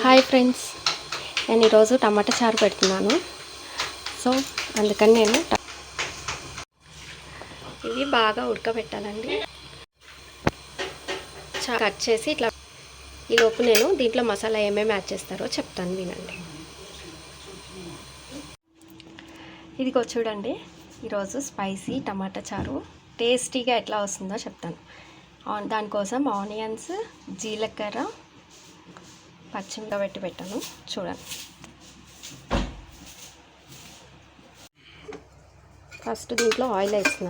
Hi friends, నేను ఈరోజు టమాటా చారు పెడుతున్నాను. సో అందుకని నేను ఇవి బాగా ఉడకబెట్టాలండి. కట్ చేసి ఇట్లా ఈలోపు నేను దీంట్లో మసాలా ఏమేమి యాడ్ చేస్తారో చెప్తాను, వినండి. ఇదిగో చూడండి, ఈరోజు స్పైసీ టమాటా చారు టేస్టీగా ఎట్లా వస్తుందో చెప్తాను. దానికోసం ఆనియన్స్, జీలకర్ర, పచ్చిమిరపకాయ పెట్టాను. చూడండి, ఫస్ట్ దీంట్లో ఆయిల్ వేసిన.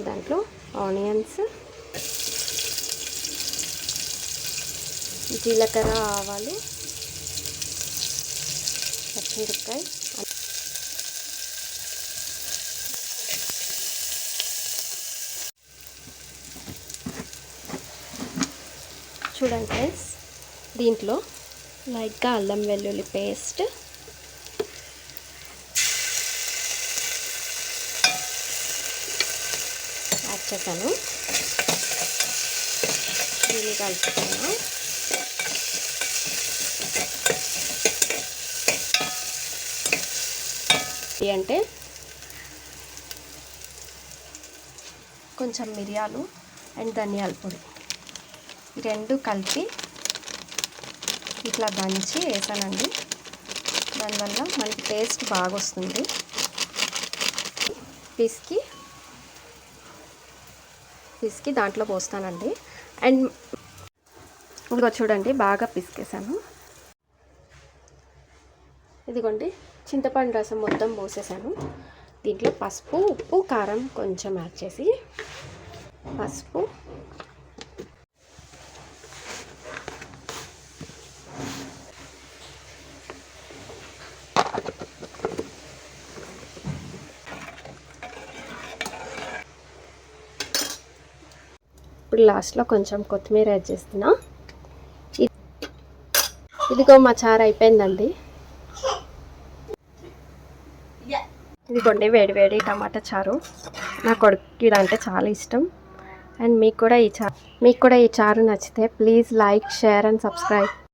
దాంట్లో ఆనియన్స్, జీలకర్ర, ఆవాలు, పచ్చిమిరపకాయ, చూడండి ఫ్రెండ్స్, దీంట్లో లైట్గా అల్లం వెల్లుల్లి పేస్ట్, యాడ్ చేశాను. దీన్ని కలుపుతాను. అంటే కొంచెం మిరియాలు అండ్ ధనియాల పొడి, ఈ రెండు కలిపి ఇట్లా దంచి వేసానండి. దానివల్ల మనకి టేస్ట్ బాగా వస్తుంది. పిసికి దాంట్లో పోస్తానండి. అండ్ ఇదిగో చూడండి, బాగా పిసికేసాను. ఇదిగోండి, చింతపండు రసం మొత్తం పోసేసాను. దీంట్లో పసుపు, ఉప్పు, కారం కొంచెం యాడ్ చేసి, పసుపు, ఇప్పుడు లాస్ట్లో కొంచెం కొత్తిమీర యాడ్ చేస్తున్నా. ఇదిగో మా చారు అయిపోయిందండి. ఇదిగోండి వేడి వేడి టమాటా చారు. నా కొడుకుకి ఇదంటే చాలా ఇష్టం. అండ్ మీకు కూడా ఈ చారు నచ్చితే please like, share and subscribe.